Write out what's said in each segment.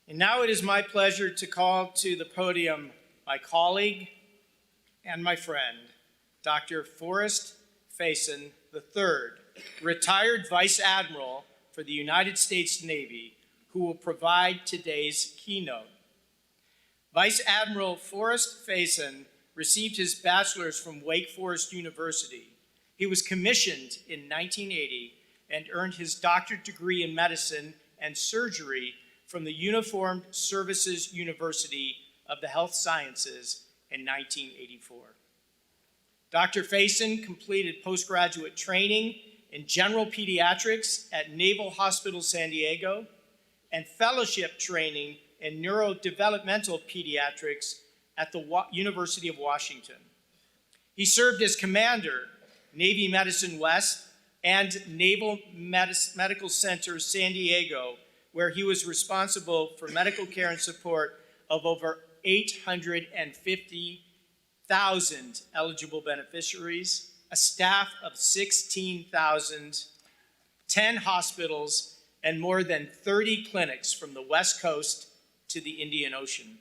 And now it is my pleasure to call to the podium my colleague and my friend, Dr. Forrest Faison III, retired Vice Admiral for the United States Navy, who will provide today's keynote. Vice Admiral Forrest Faison received his bachelor's from Wake Forest University. He was commissioned in 1980 and earned his doctorate degree in medicine and surgery from the Uniformed Services University of the Health Sciences in 1984. Dr. Faison completed postgraduate training in general pediatrics at Naval Hospital San Diego and fellowship training in neurodevelopmental pediatrics at the University of Washington. He served as commander, Navy Medicine West and Naval Medical Center San Diego, where he was responsible for medical care and support of over 850,000 eligible beneficiaries, a staff of 16,000, 10 hospitals, and more than 30 clinics from the West Coast to the Indian Ocean.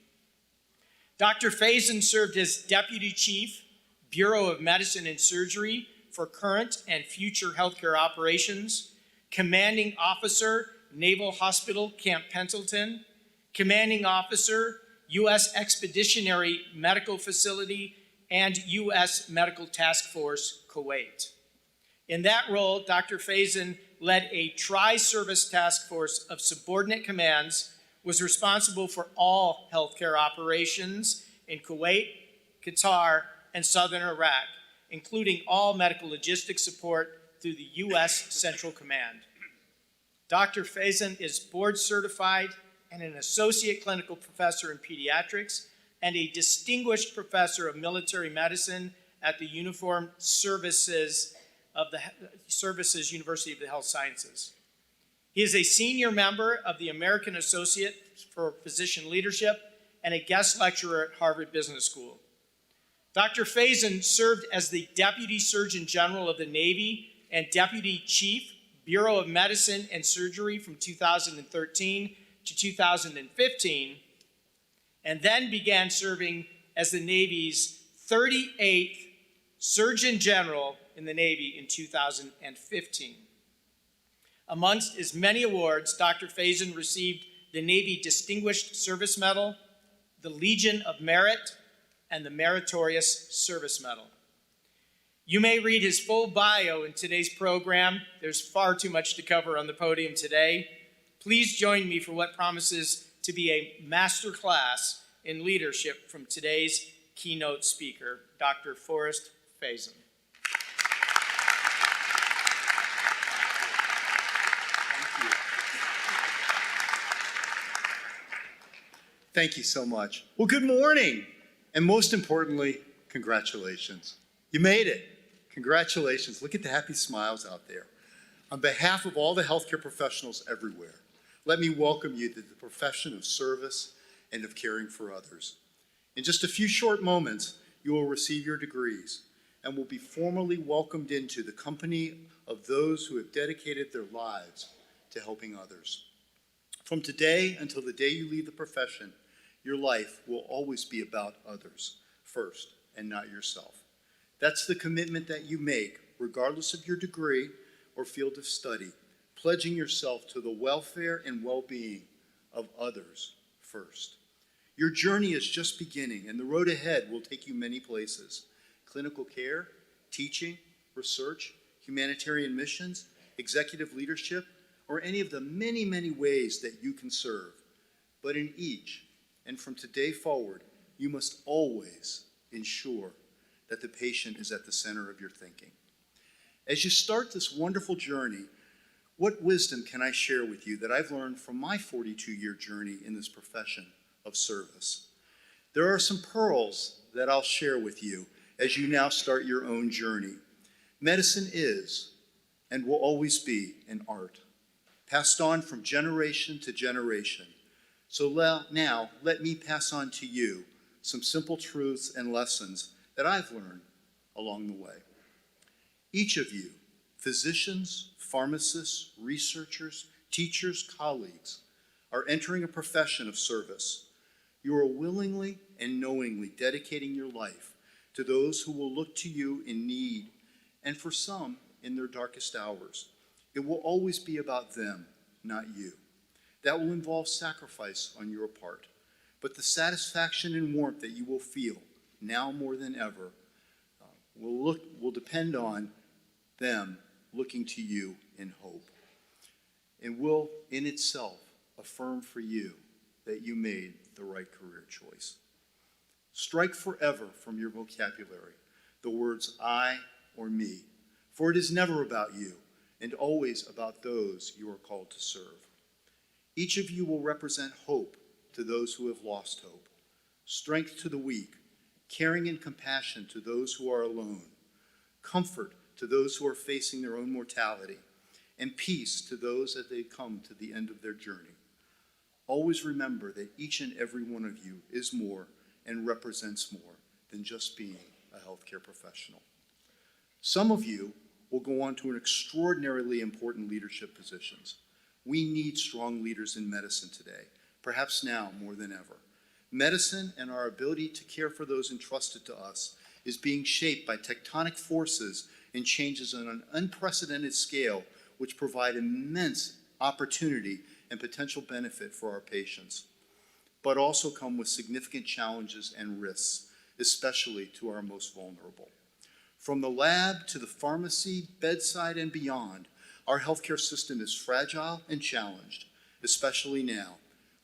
Dr. Faison served as Deputy Chief, Bureau of Medicine and Surgery for current and future healthcare operations, Commanding Officer, Naval Hospital, Camp Pendleton, Commanding Officer, U.S. Expeditionary Medical Facility, and U.S. Medical Task Force, Kuwait. In that role, Dr. Faison led a tri-service task force of subordinate commands, was responsible for all healthcare operations in Kuwait, Qatar, and southern Iraq, including all medical logistics support through the U.S. Central Command. Dr. Faison is board certified and an associate clinical professor in pediatrics and a distinguished professor of military medicine at the Uniformed Services University of the Health Sciences. He is a senior member of the American Associate for Physician Leadership and a guest lecturer at Harvard Business School. Dr. Faison served as the Deputy Surgeon General of the Navy and Deputy Chief, Bureau of Medicine and Surgery from 2013 to 2015, and then began serving as the Navy's 38th Surgeon General in the Navy in 2015. Amongst his many awards, Dr. Faison received the Navy Distinguished Service Medal, the Legion of Merit, and the Meritorious Service Medal. You may read his full bio in today's program. There's far too much to cover on the podium today. Please join me for what promises to be a master class in leadership from today's keynote speaker, Dr. Forrest Faison. Thank you so much. Well, good morning. And most importantly, congratulations. You made it. Congratulations. Look at the happy smiles out there. On behalf of all the healthcare professionals everywhere, let me welcome you to the profession of service and of caring for others. In just a few short moments, you will receive your degrees and will be formally welcomed into the company of those who have dedicated their lives to helping others. From today until the day you leave the profession, your life will always be about others first and not yourself. That's the commitment that you make, regardless of your degree or field of study, pledging yourself to the welfare and well-being of others first. Your journey is just beginning, and the road ahead will take you many places: clinical care, teaching, research, humanitarian missions, executive leadership, or any of the many, many ways that you can serve. But in each, and from today forward, you must always ensure that the patient is at the center of your thinking. As you start this wonderful journey, what wisdom can I share with you that I've learned from my 42-year journey in this profession of service? There are some pearls that I'll share with you as you now start your own journey. Medicine is and will always be an art, passed on from generation to generation. So now let me pass on to you some simple truths and lessons that I've learned along the way. Each of you, physicians, pharmacists, researchers, teachers, colleagues, are entering a profession of service. You are willingly and knowingly dedicating your life to those who will look to you in need, and for some, in their darkest hours. It will always be about them, not you. That will involve sacrifice on your part, but the satisfaction and warmth that you will feel, now more than ever, will depend on them looking to you in hope, and will in itself affirm for you that you made the right career choice. Strike forever from your vocabulary the words I or me, for it is never about you and always about those you are called to serve. Each of you will represent hope to those who have lost hope, strength to the weak, caring and compassion to those who are alone, comfort to those who are facing their own mortality, and peace to those as they come to the end of their journey. Always remember that each and every one of you is more and represents more than just being a healthcare professional. Some of you will go on to extraordinarily important leadership positions. We need strong leaders in medicine today, perhaps now more than ever. Medicine and our ability to care for those entrusted to us is being shaped by tectonic forces and changes on an unprecedented scale, which provide immense opportunity and potential benefit for our patients, but also come with significant challenges and risks, especially to our most vulnerable. From the lab to the pharmacy, bedside, and beyond, our healthcare system is fragile and challenged, especially now.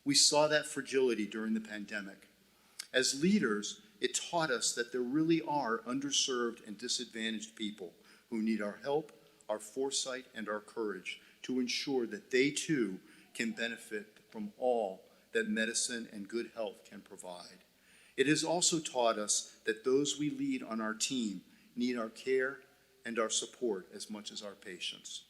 We saw that fragility during the pandemic. As leaders, it taught us that there really are underserved and disadvantaged people who need our help, our foresight, and our courage to ensure that they too can benefit from all that medicine and good health can provide. It has also taught us that those we lead on our team need our care and our support as much as our patients.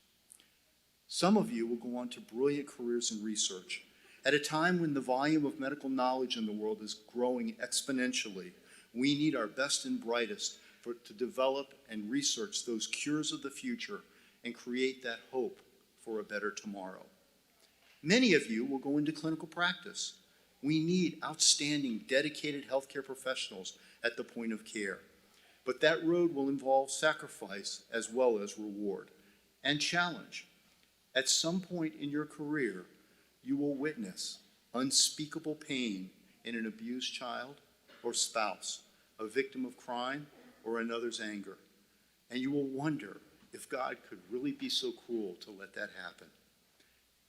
Some of you will go on to brilliant careers in research. At a time when the volume of medical knowledge in the world is growing exponentially, we need our best and brightest to develop and research those cures of the future and create that hope for a better tomorrow. Many of you will go into clinical practice. We need outstanding, dedicated healthcare professionals at the point of care. But that road will involve sacrifice as well as reward and challenge. At some point in your career, you will witness unspeakable pain in an abused child or spouse, a victim of crime or another's anger. And you will wonder if God could really be so cruel to let that happen.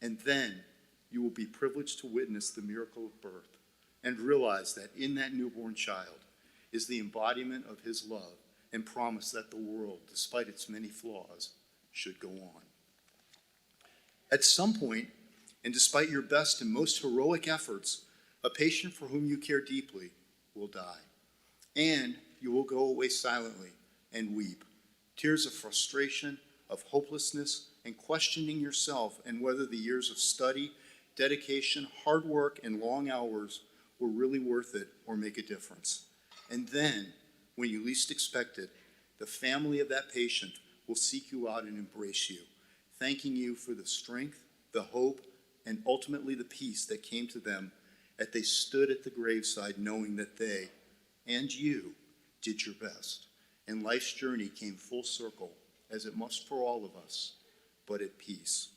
And then you will be privileged to witness the miracle of birth and realize that in that newborn child is the embodiment of his love and promise that the world, despite its many flaws, should go on. At some point, and despite your best and most heroic efforts, a patient for whom you care deeply will die. And you will go away silently and weep, tears of frustration, of hopelessness, and questioning yourself and whether the years of study, dedication, hard work, and long hours were really worth it or make a difference. And then, when you least expect it, the family of that patient will seek you out and embrace you, thanking you for the strength, the hope, and ultimately the peace that came to them as they stood at the graveside knowing that they and you did your best. And life's journey came full circle, as it must for all of us, but at peace.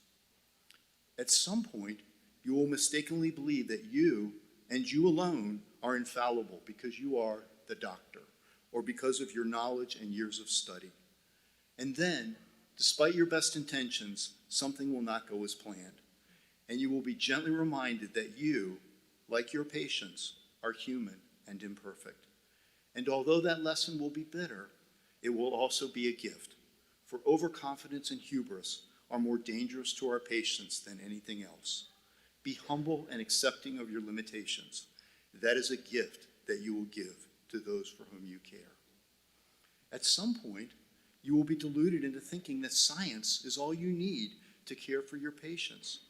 At some point, you will mistakenly believe that you and you alone are infallible because you are the doctor or because of your knowledge and years of study. And then, despite your best intentions, something will not go as planned. And you will be gently reminded that you, like your patients, are human and imperfect. And although that lesson will be bitter, it will also be a gift. For overconfidence and hubris are more dangerous to our patients than anything else. Be humble and accepting of your limitations. That is a gift that you will give to those for whom you care. At some point, you will be deluded into thinking that science is all you need to care for your patients.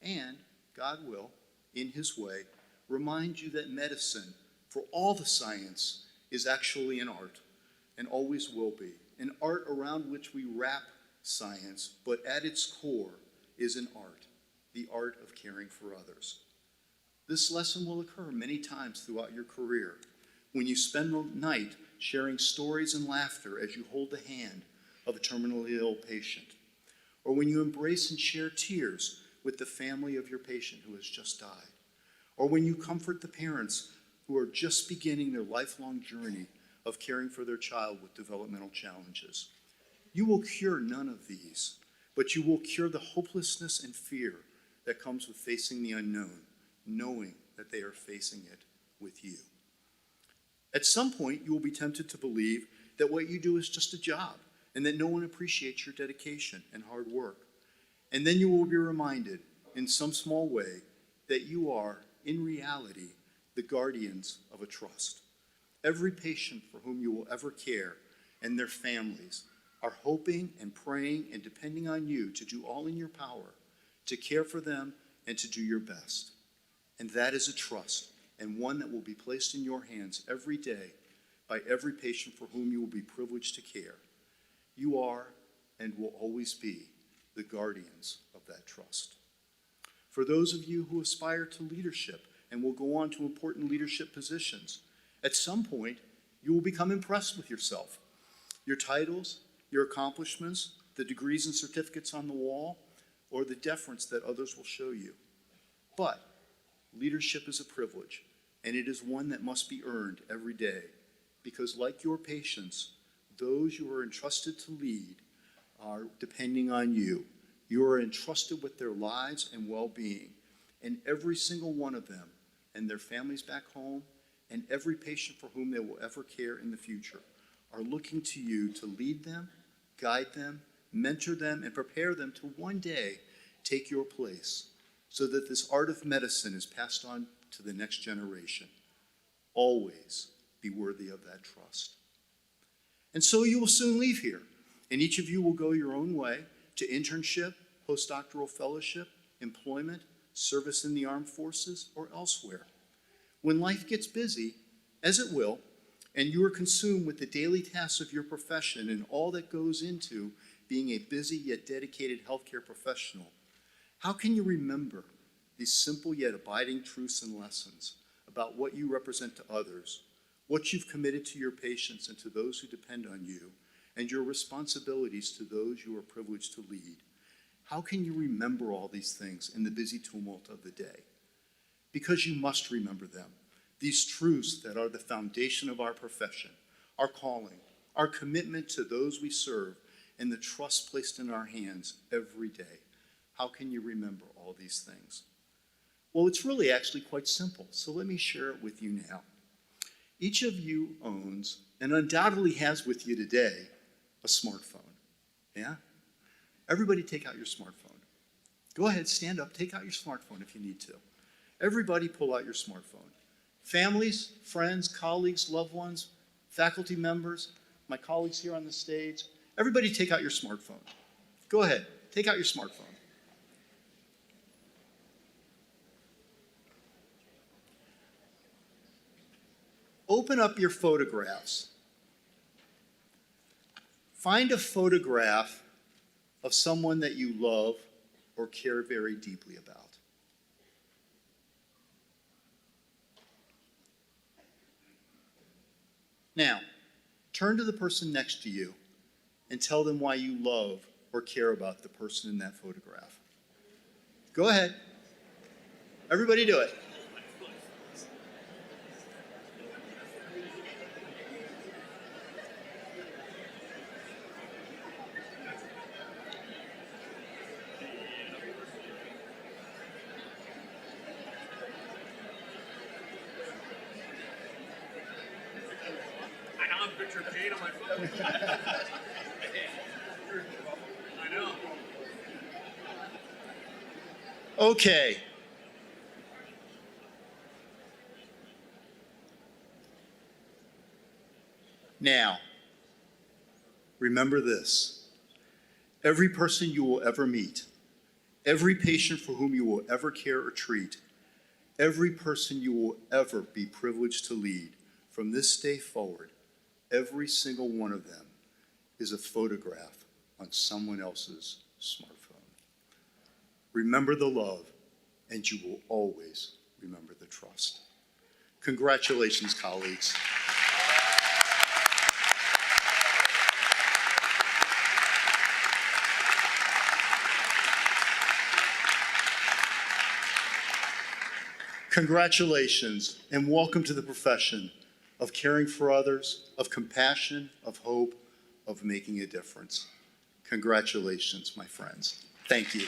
And God will, in his way, remind you that medicine, for all the science, is actually an art, and always will be. An art around which we wrap science, but at its core is an art. the art of caring for others. This lesson will occur many times throughout your career when you spend the night sharing stories and laughter as you hold the hand of a terminally ill patient, or when you embrace and share tears with the family of your patient who has just died, or when you comfort the parents who are just beginning their lifelong journey of caring for their child with developmental challenges. You will cure none of these, but you will cure the hopelessness and fear that comes with facing the unknown, knowing that they are facing it with you. At some point, you will be tempted to believe that what you do is just a job and that no one appreciates your dedication and hard work. And then you will be reminded, in some small way, that you are, in reality, the guardians of a trust. Every patient for whom you will ever care and their families are hoping and praying and depending on you to do all in your power to care for them and to do your best. And that is a trust, and one that will be placed in your hands every day by every patient for whom you will be privileged to care. You are and will always be the guardians of that trust. For those of you who aspire to leadership and will go on to important leadership positions, at some point, you will become impressed with yourself. Your titles, your accomplishments, the degrees and certificates on the wall, or the deference that others will show you. But leadership is a privilege, and it is one that must be earned every day, because like your patients, those you are entrusted to lead are depending on you. You are entrusted with their lives and well-being, and every single one of them and their families back home and every patient for whom they will ever care in the future are looking to you to lead them, guide them, mentor them, and prepare them to one day take your place so that this art of medicine is passed on to the next generation. Always be worthy of that trust. And so you will soon leave here, and each of you will go your own way to internship, postdoctoral fellowship, employment, service in the armed forces, or elsewhere. When life gets busy, as it will, and you are consumed with the daily tasks of your profession and all that goes into being a busy yet dedicated healthcare professional, how can you remember these simple yet abiding truths and lessons about what you represent to others, what you've committed to your patients and to those who depend on you, and your responsibilities to those you are privileged to lead? How can you remember all these things in the busy tumult of the day? Because you must remember them, these truths that are the foundation of our profession, our calling, our commitment to those we serve, and the trust placed in our hands every day. How can you remember all these things? Well, it's really actually quite simple, so let me share it with you now. Each of you owns, and undoubtedly has with you today, a smartphone. Yeah? Everybody take out your smartphone. Go ahead, stand up, take out your smartphone if you need to. Everybody pull out your smartphone. Families, friends, colleagues, loved ones, faculty members, my colleagues here on the stage, everybody take out your smartphone. Go ahead, take out your smartphone. Open up your photographs. Find a photograph of someone that you love or care very deeply about. Now, turn to the person next to you and tell them why you love or care about the person in that photograph. Go ahead. Everybody do it. Picture paid on my phone. I know. Okay. Now, remember this. Every person you will ever meet, every patient for whom you will ever care or treat, every person you will ever be privileged to lead from this day forward, every single one of them is a photograph on someone else's smartphone. remember the love, and you will always remember the trust. Congratulations, colleagues. Congratulations, and welcome to the profession of caring for others, of compassion, of hope, of making a difference. Congratulations, my friends. Thank you.